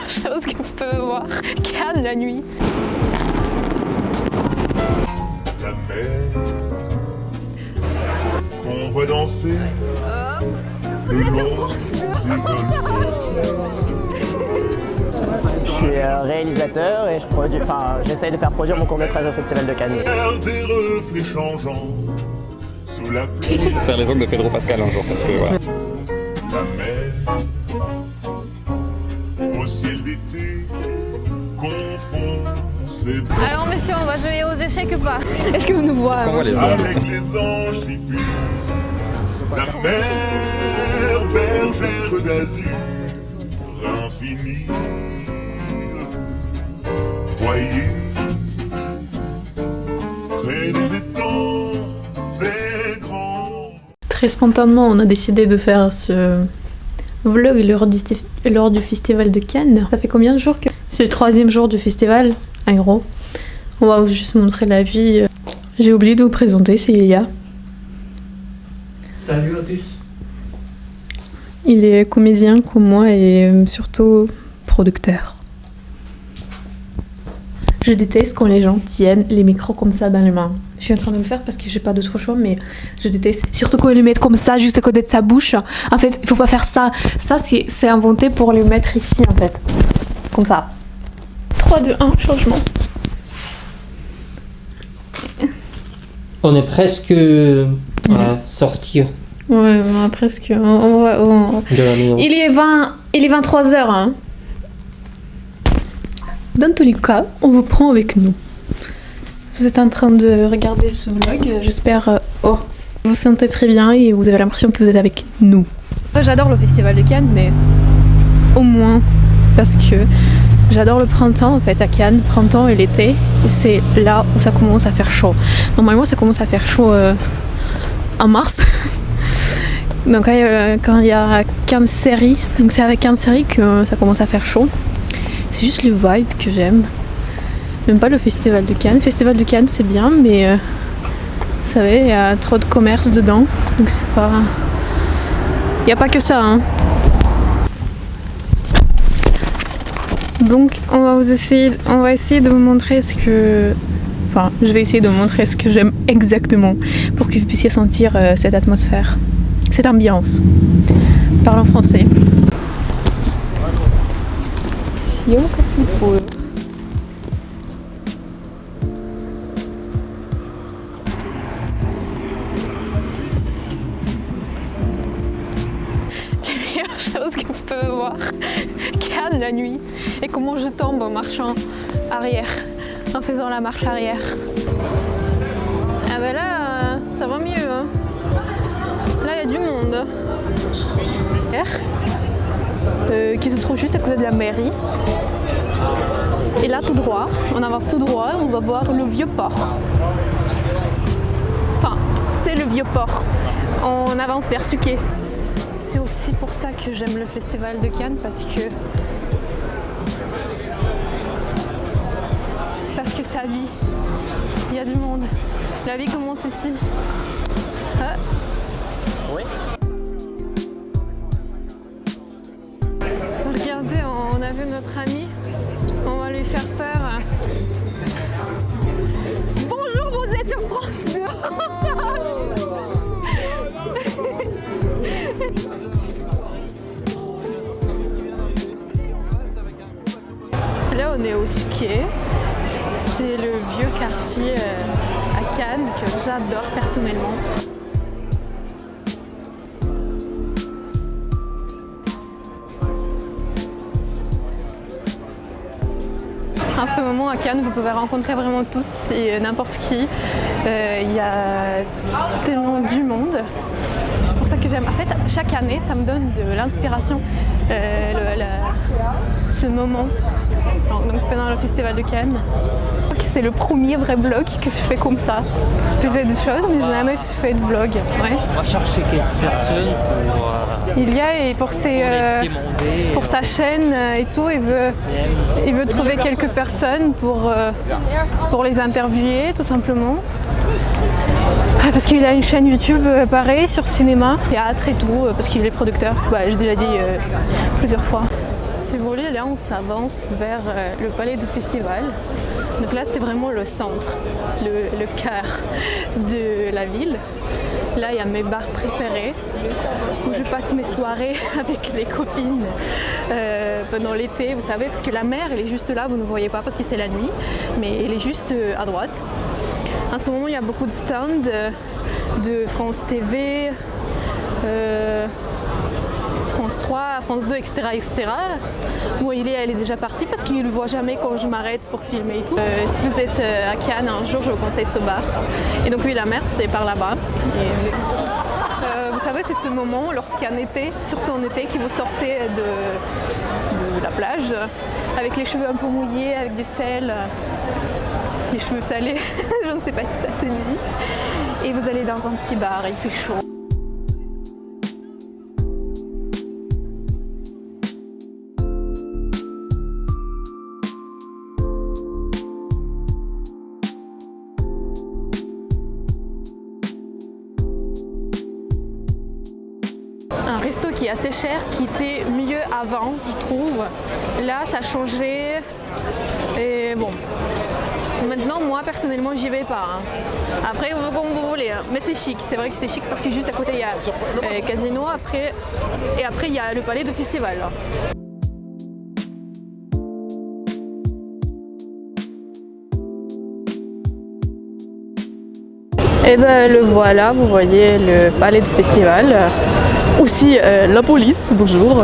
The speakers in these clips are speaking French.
chose que vous pouvez voir. Cannes la nuit. La mer qu'on voit danser le long des golfes. Je suis réalisateur et j'essaye de faire produire mon court-métrage au Festival de Cannes. Des reflets changeants sous la pluie. Faire les ongles de Pedro Pascal un jour, parce que voilà. La mer au ciel d'été confond ses bras Alors messieurs, on va jouer aux échecs ou pas? Est-ce que vous nous voyez? On voit les ongles. avec les anges si purs. La mer bergère d'azur infini. Voyez, près des étangs, c'est grand. Très spontanément, on a décidé de faire ce vlog lors du festival de Cannes. Ça fait combien de jours que... C'est le 3e jour du festival, en gros. On va vous juste montrer la vie. J'ai oublié de vous présenter, c'est Ilia. Salut à tous. Il est comédien comme moi et surtout producteur. Je déteste quand les gens tiennent les micros comme ça dans les mains. Je suis en train de le faire parce que j'ai pas d'autre choix, mais je déteste. Surtout quand ils le mettent comme ça, juste à côté de sa bouche. En fait, il faut pas faire ça. Ça, c'est inventé pour le mettre ici, en fait. Comme ça. 3, 2, 1, changement. On est presque à sortir Ouais, presque. de la maison. Il est 23h. Hein. Dans tous les cas, on vous prend avec nous. Vous êtes en train de regarder ce vlog, j'espère vous vous sentez très bien et vous avez l'impression que vous êtes avec nous. J'adore le festival de Cannes, mais au moins parce que j'adore le printemps en fait à Cannes, printemps et l'été, et c'est là où ça commence à faire chaud. Normalement ça commence à faire chaud en mars. Donc quand il y a Cannes séries, donc c'est avec Cannes séries que ça commence à faire chaud. C'est juste le vibe que j'aime. Même pas le festival de Cannes. Le festival de Cannes c'est bien, mais vous savez, il y a trop de commerce dedans. Donc c'est pas... Il n'y a pas que ça, hein. Donc on va essayer de vous montrer ce que... Enfin, je vais essayer de vous montrer ce que j'aime exactement pour que vous puissiez sentir cette atmosphère, cette ambiance. Parle en français. La meilleure chose que vous pouvez voir. Cannes la nuit. Et comment je tombe en marchant arrière. En faisant la marche arrière. Ah ben là, ça va mieux. Hein. Là, il y a du monde. Qui se trouve juste à côté de la mairie. Et là, tout droit, on avance tout droit, on va voir le vieux port. Enfin, c'est le vieux port. On avance vers Suquet. C'est aussi pour ça que j'aime le festival de Cannes, parce que ça vit. Il y a du monde. La vie commence ici. Ah. Oui. Regardez, on a vu notre ami. On va lui faire peur. Bonjour, vous êtes sur France 2. Là, on est au Suquet. C'est le vieux quartier à Cannes que j'adore personnellement. En ce moment à Cannes, vous pouvez rencontrer vraiment tous et n'importe qui. Il y a tellement du monde. C'est pour ça que j'aime. En fait, chaque année, ça me donne de l'inspiration. Ce moment, donc pendant le festival de Cannes. C'est le premier vrai vlog que je fais comme ça. Je faisais des choses, mais j'ai jamais fait de vlog. Ouais. On va chercher quelques personnes pour... Il y a, et pour sa chaîne et tout, il veut trouver quelques personnes pour les interviewer, tout simplement. Parce qu'il a une chaîne YouTube pareil sur cinéma, théâtre et tout, parce qu'il est producteur. J'ai déjà dit plusieurs fois. Si vous voulez, là on s'avance vers le palais du festival. Donc là c'est vraiment le centre, le cœur de la ville. Là il y a mes bars préférés où je passe mes soirées avec les copines pendant l'été, vous savez, parce que la mer elle est juste là, vous ne voyez pas parce que c'est la nuit, mais elle est juste à droite. En ce moment il y a beaucoup de stands de France TV, France 3, France 2, etc. etc. Bon, elle est déjà partie parce qu'il ne le voit jamais quand je m'arrête pour filmer et tout. Si vous êtes à Cannes un jour, je vous conseille ce bar. Et donc oui, la mer, c'est par là-bas. Vous savez, c'est ce moment, lorsqu'il y a un été, surtout en été, que vous sortez de la plage avec les cheveux un peu mouillés, avec du sel, les cheveux salés, je ne sais pas si ça se dit. Et vous allez dans un petit bar, il fait chaud. Un resto qui est assez cher, qui était mieux avant, je trouve. Là, ça a changé. Et bon, maintenant, moi, personnellement, j'y vais pas. Hein. Après, comme vous voulez. Hein. Mais c'est chic. C'est vrai que c'est chic parce que juste à côté, il y a casino. Et après, il y a le palais du festival. Là. Et ben le voilà, vous voyez le palais du festival. Aussi la police, bonjour.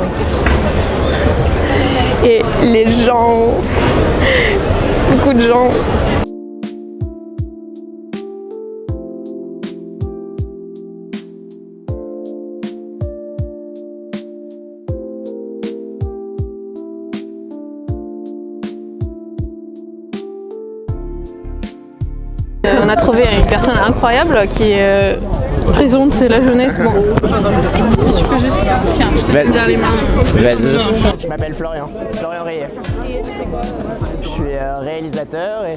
Et les gens, beaucoup de gens. On a trouvé une personne incroyable qui présente la jeunesse. Bon, est-ce que tu peux juste... Tiens, je te laisse dans les mains. Vas-y. Je m'appelle Florian Rayet. Et tu fais quoi? Je suis réalisateur et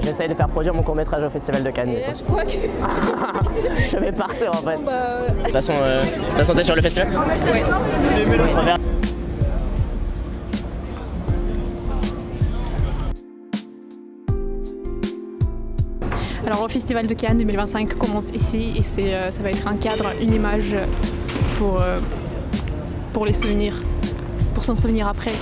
j'essaye de faire produire mon court-métrage au Festival de Cannes. Et là, je crois que... Je vais partir en fait. Bon, bah... De toute façon, t'es sur le festival? Ouais. On se reverra. Alors le Festival de Cannes 2025 commence ici et ça va être un cadre, une image pour les souvenirs, pour s'en souvenir après.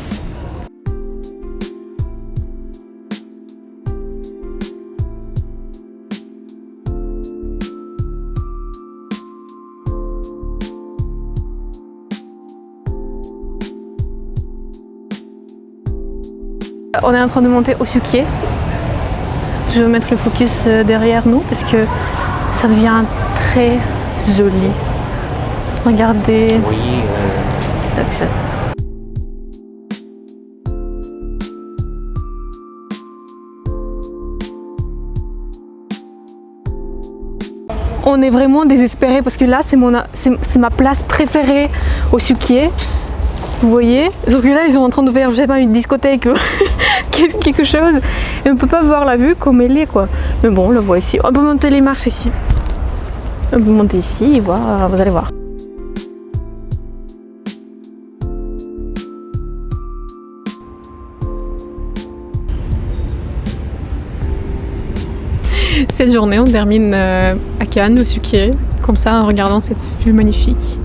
On est en train de monter au Suquier. Je vais mettre le focus derrière nous parce que ça devient très joli. Regardez. Oui. La chasse. On est vraiment désespérés parce que là c'est ma place préférée au Suquier. Vous voyez? Sauf que là ils sont en train de faire, je sais pas, une discothèque ou quelque chose. Et on peut pas voir la vue comme elle est quoi. Mais bon, on le voit ici. On peut monter les marches ici. On peut monter ici et voir, vous allez voir. Cette journée, on termine à Cannes, au Suquier, comme ça en regardant cette vue magnifique.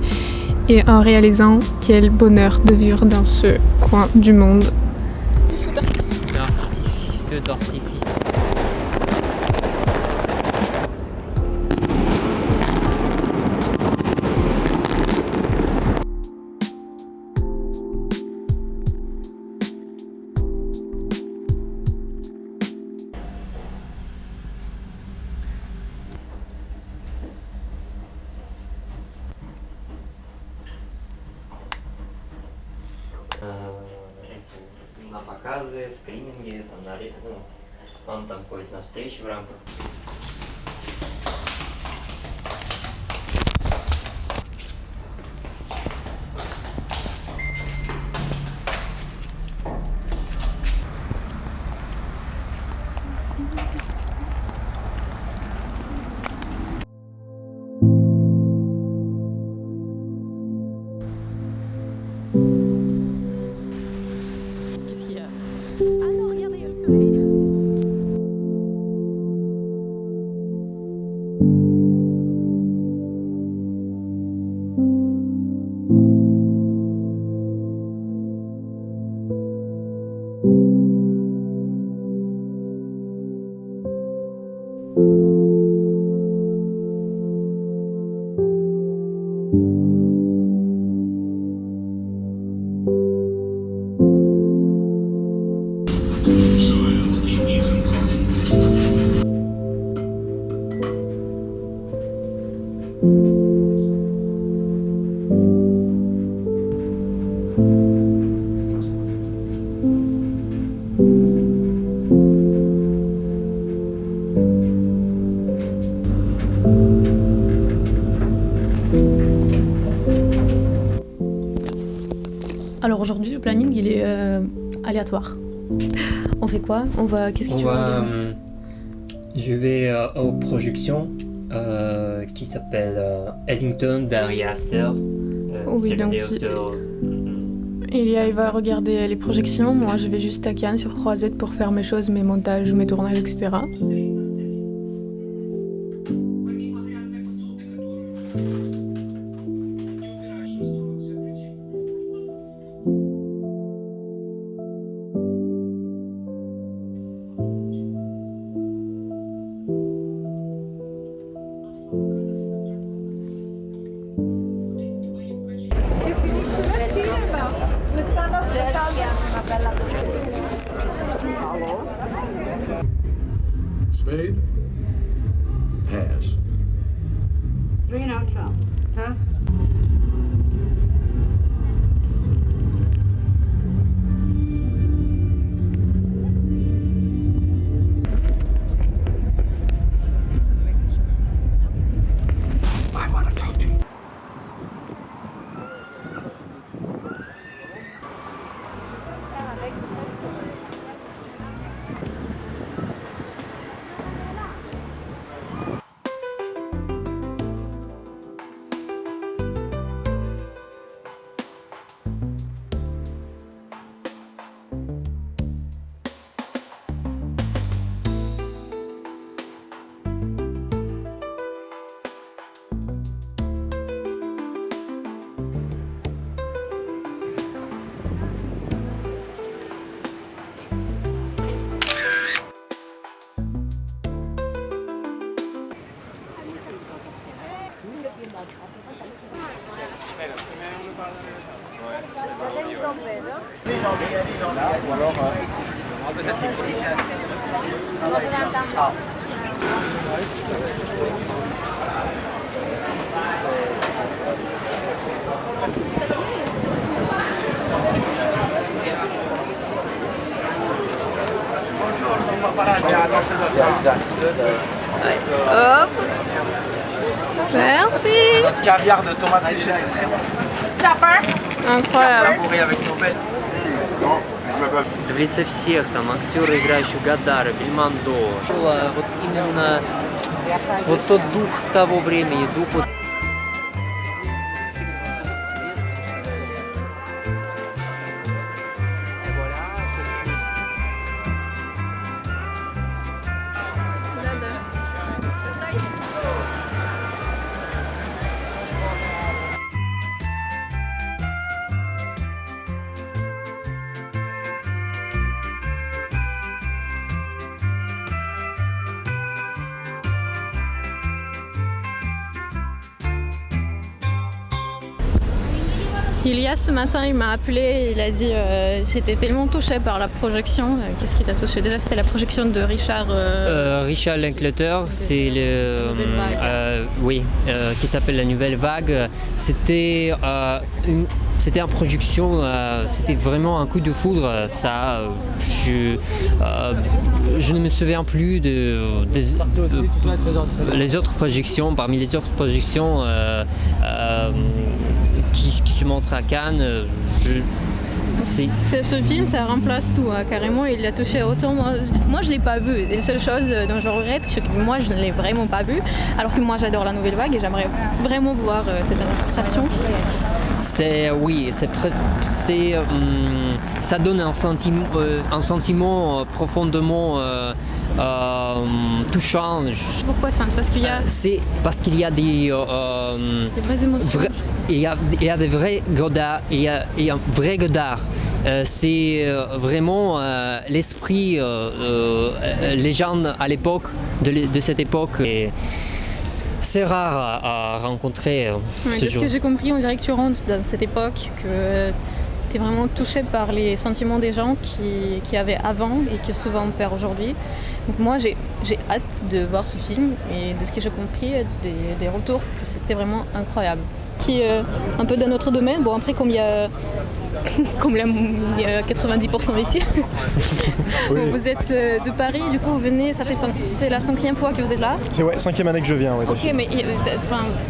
Et en réalisant quel bonheur de vivre dans ce coin du monde. Feu d'artifice. На показы, скрининги, он там ходит на встречи в рамках. soleil. Alors aujourd'hui, le planning, il est aléatoire. On fait quoi? Qu'est-ce que tu vas regarder? Je vais aux projections qui s'appelle Eddington d'Ari Aster. Oui, C'est le donc directeur. il va regarder les projections. Moi, je vais juste à Cannes sur Croisette pour faire mes choses, mes montages, mes tournages, etc. Spade? Pass. Reno Trump. Test. I want to talk to you. Hop. Merci. Caviar de tomate séchée. Incroyable. В лице всех там актеры, играющие Гадара, Бельмондо. Вот именно вот тот дух того времени, дух вот. Ilias, ce matin, il m'a appelé, il a dit j'étais tellement touchée par la projection. Qu'est-ce qui t'a touché? Déjà, c'était la projection de Richard. Richard Linklater, c'est qui s'appelle La Nouvelle Vague. C'était en production, c'était vraiment un coup de foudre. Je ne me souviens plus les autres projections. Parmi les autres projections qui se montrent à Cannes, ce film, ça remplace tout, hein, carrément. Il a touché autant. Moi, je l'ai pas vu. Et la seule chose dont je regrette, c'est que moi, je ne l'ai vraiment pas vu. Alors que moi, j'adore La Nouvelle Vague et j'aimerais vraiment voir cette interprétation. Ça donne un sentiment profondément touchant. Pourquoi c'est parce qu'il y a C'est parce qu'il y a des vraies émotions. Il y a des vrais godards, il y a un vrai godard. C'est vraiment l'esprit, les gens à l'époque, de cette époque. Et c'est rare à rencontrer ce de ce jour. que j'ai compris, on dirait que tu rentres dans cette époque, que tu es vraiment touché par les sentiments des gens qui avaient avant et que souvent on perd aujourd'hui. Donc moi j'ai hâte de voir ce film et de ce que j'ai compris, des retours, que c'était vraiment incroyable. Qui est un peu dans notre domaine, bon après comme il y a 90% ici. Oui. Vous êtes de Paris, du coup vous venez, c'est la 5e fois que vous êtes là. C'est 5e année que je viens. Ouais, Ok, mais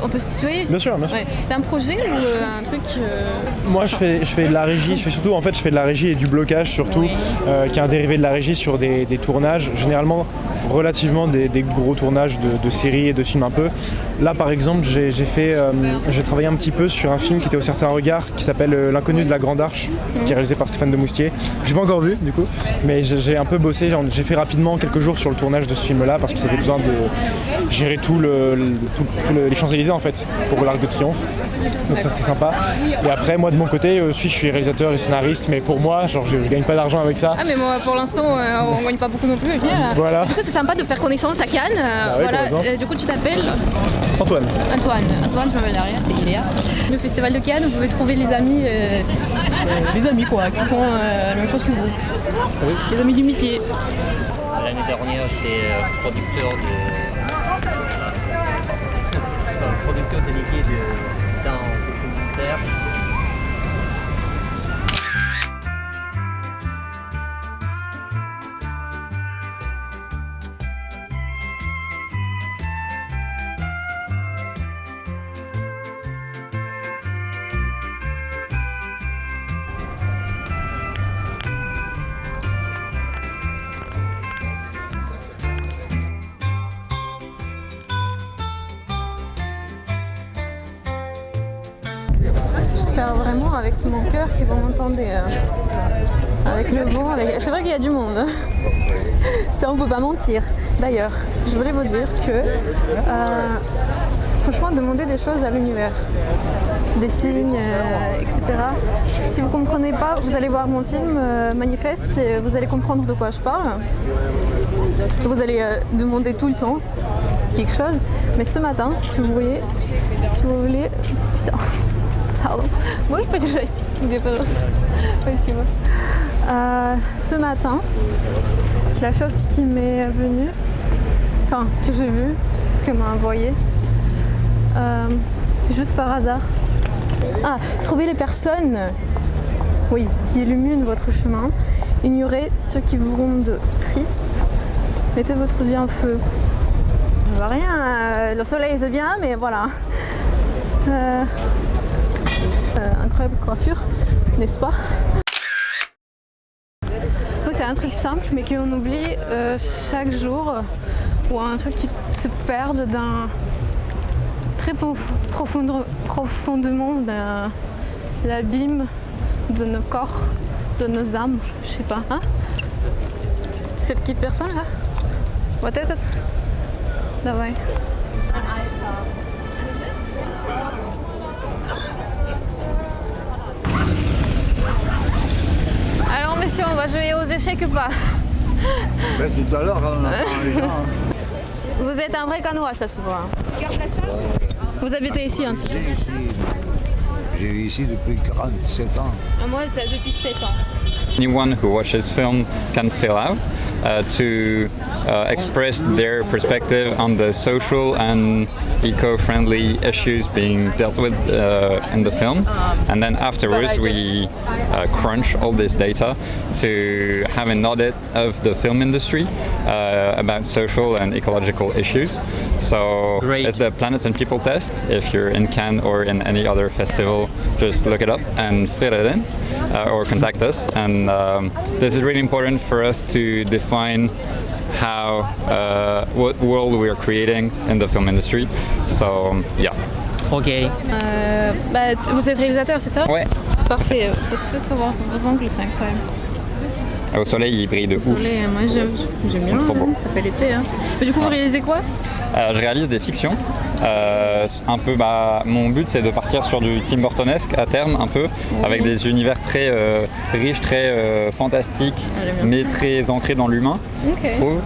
on peut se situer. Bien sûr, bien sûr. Ouais. T'as un projet ou un truc Moi je fais de la régie, je fais de la régie et du blocage surtout, Oui. qui est un dérivé de la régie sur des tournages, généralement relativement des gros tournages de séries et de films un peu. Là par exemple j'ai travaillé un petit peu sur un film qui était au Certain Regard qui s'appelle L'inconnu de la Grande Arche, qui est réalisé par Stéphane de Moustier. J'ai pas encore vu du coup, mais j'ai un peu bossé, j'ai fait rapidement quelques jours sur le tournage de ce film là parce qu'ils avaient besoin de gérer tout les Champs-Élysées en fait pour l'Arc de Triomphe. Donc ça c'était sympa. Et après moi de mon côté aussi je suis réalisateur et scénariste, mais pour moi genre je gagne pas d'argent avec ça. Ah mais moi pour l'instant on gagne pas beaucoup non plus. Voilà. Du coup c'est sympa de faire connaissance à Cannes. oui, Voilà. Du coup tu t'appelles Antoine, je m'appelle Aria, c'est Iléa. Le festival de Cannes, vous pouvez trouver les amis quoi, qui font la même chose que vous. Oui. Les amis du métier. L'année dernière, j'étais producteur délégué d'un documentaire. J'espère vraiment avec tout mon cœur que vous m'entendez avec le vent. C'est vrai qu'il y a du monde. Ça, on peut pas mentir. D'ailleurs, je voulais vous dire que franchement, demandez des choses à l'univers, des signes, etc. Si vous comprenez pas, vous allez voir mon film Manifeste et vous allez comprendre de quoi je parle. Vous allez demander tout le temps quelque chose. Mais ce matin, si vous voulez, putain. Pardon. Moi, je peux dire ce matin, la chose qui m'est venue, que j'ai vue, que m'a envoyée, juste par hasard. Trouver les personnes, qui illuminent votre chemin. Ignorez ceux qui vous rendent triste. Mettez votre vie en feu. Je vois rien. Le soleil c'est bien, mais voilà. Incroyable coiffure, n'est-ce pas? C'est un truc simple mais qu'on oublie chaque jour, ou un truc qui se perd d'un très profondément dans l'abîme de nos corps, de nos âmes, je sais pas. Cette qui personne là? Peut-être. Давай. Alors messieurs, on va jouer aux échecs ou pas? Tout à l'heure, les gens. Vous êtes un vrai Canois, ça se voit. Vous habitez ici en tout cas? J'ai vécu ici depuis 47 ans. Moi, c'est depuis 7 ans. Anyone who watches film can fill out to express their perspective on the social and eco-friendly issues being dealt with in the film, and then afterwards we crunch all this data to have an audit of the film industry about social and ecological issues. So it's the Planet and People test. If you're in Cannes or in any other festival, just look it up and fill it in or contact us. And this is really important for us to define what world we are creating in the film industry. So yeah. Ok. Vous êtes réalisateur, c'est ça? Ouais. Parfait. Faites voir vos ongles, c'est incroyable. Au soleil, il brille de Le ouf. soleil, moi j'aime C'est bien. trop beau. Ça fait l'été. Hein. Mais du coup, vous réalisez quoi? Je réalise des fictions. Un peu, mon but c'est de partir sur du Tim Burtonesque à terme, un peu, avec des univers très riches, très fantastiques, mais très ancrés dans l'humain, je trouve.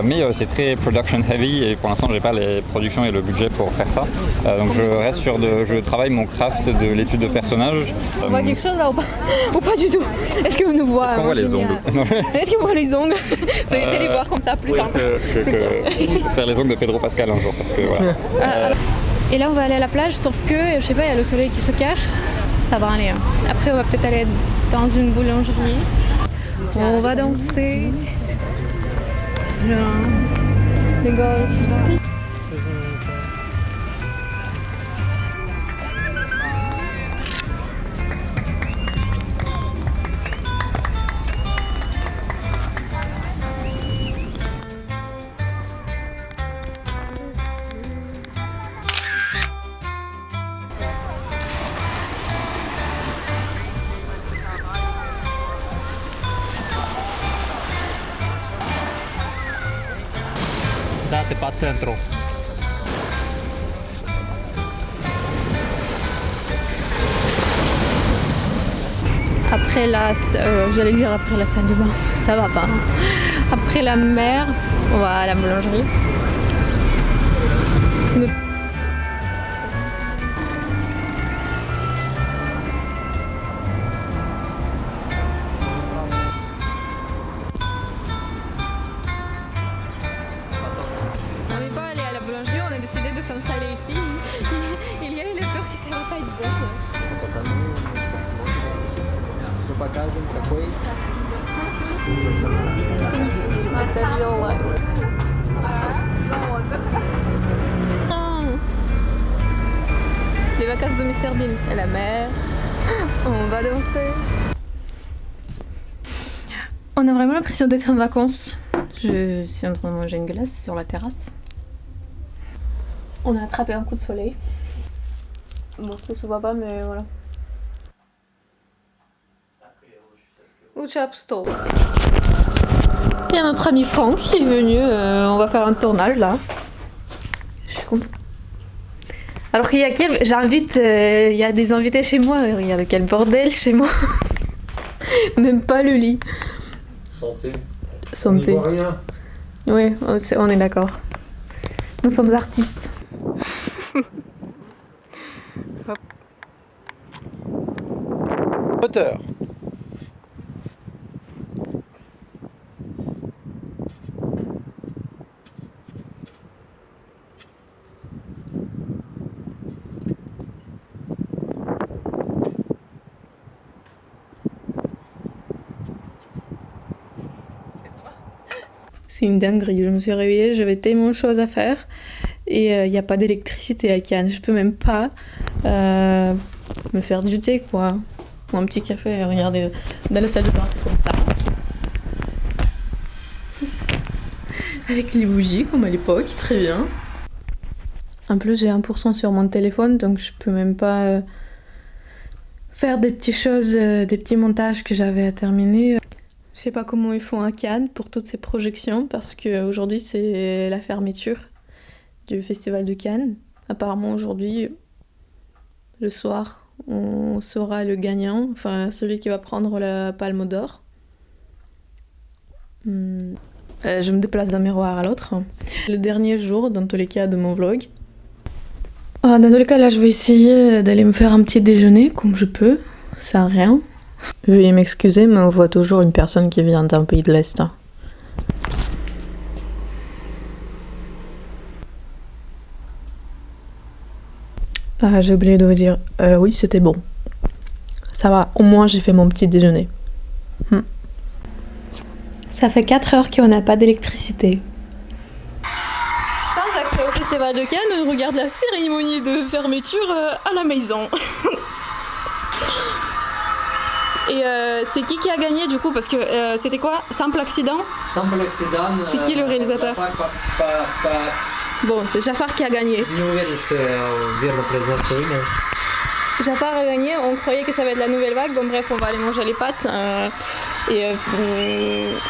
Mais c'est très production heavy et pour l'instant j'ai pas les productions et le budget pour faire ça. Donc je travaille mon craft de l'étude de personnages. On voit quelque chose là ou pas? Ou pas du tout? Est-ce que vous nous voyez? Est-ce qu'on voit les ongles? Est-ce qu'on voit les ongles? Fallait voir comme ça, plus simple. Faire les ongles de Pedro Pascal un jour, parce que voilà. Et là on va aller à la plage, sauf que, je sais pas, il y a le soleil qui se cache. Ça va aller. Hein. Après on va peut-être aller dans une boulangerie. On va danser. Les golfs. Date pa centro. Après j'allais dire après la salle de bain, ça va pas. Après la mer, on va à la boulangerie. C'est notre... On n'est pas allé à la boulangerie, on a décidé de s'installer ici. Il y a eu la peur que ça va pas être bon. Les vacances de Mr Bean et la mer, on va danser. On a vraiment l'impression d'être en vacances. Je suis en train de manger une glace sur la terrasse. On a attrapé un coup de soleil. Bon, ça se voit pas, mais voilà. Il y a notre ami Franck qui est venu, on va faire un tournage là. Je suis contente. Alors qu'il y a j'invite, il y a des invités chez moi, regarde quel bordel chez moi. Même pas le lit. Santé. Santé. On n'y voit rien. Oui, on est d'accord. Nous sommes artistes. Moteur. C'est une dinguerie, je me suis réveillée, j'avais tellement de choses à faire et il n'y a pas d'électricité à Cannes. Je peux même pas me faire du thé quoi. Ou un petit café, regardez, dans la salle de bain c'est comme ça. Avec les bougies comme à l'époque, très bien. En plus j'ai 1% sur mon téléphone donc je peux même pas faire des petites choses, des petits montages que j'avais à terminer. Je sais pas comment ils font à Cannes pour toutes ces projections parce qu'aujourd'hui c'est la fermeture du festival de Cannes. Apparemment aujourd'hui, le soir, on saura le gagnant, enfin celui qui va prendre la Palme d'Or. Je me déplace d'un miroir à l'autre. Le dernier jour, dans tous les cas, de mon vlog. Dans tous les cas, là je vais essayer d'aller me faire un petit déjeuner comme je peux, ça n'a rien. Veuillez m'excuser, mais on voit toujours une personne qui vient d'un pays de l'Est. J'ai oublié de vous dire, oui c'était bon. Ça va, au moins j'ai fait mon petit déjeuner. Ça fait 4 heures qu'on n'a pas d'électricité. Sans accès au festival de Cannes, on regarde la cérémonie de fermeture à la maison. Et c'est qui a gagné du coup? Parce que c'était quoi? Simple accident? Simple accident. C'est qui le réalisateur? Bon, c'est Jafar qui a gagné. Не уверен, что я верно произношу имя. Jafar a gagné, on croyait que ça va être la nouvelle vague. Bon bref, on va aller manger les pâtes.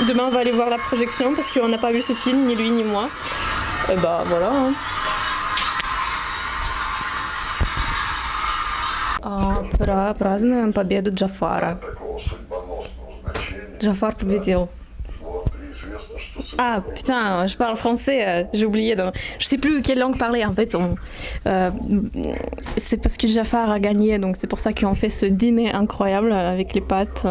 Demain, on va aller voir la projection parce qu'on n'a pas vu ce film, ni lui ni moi. Et bah voilà. Hein. Празднуем победу Джафара. Джафар победил. Ah putain, je parle français, j'ai oublié. Je sais plus quelle langue parler en fait. C'est parce que Jafar a gagné, donc c'est pour ça qu'on fait ce dîner incroyable avec les pâtes.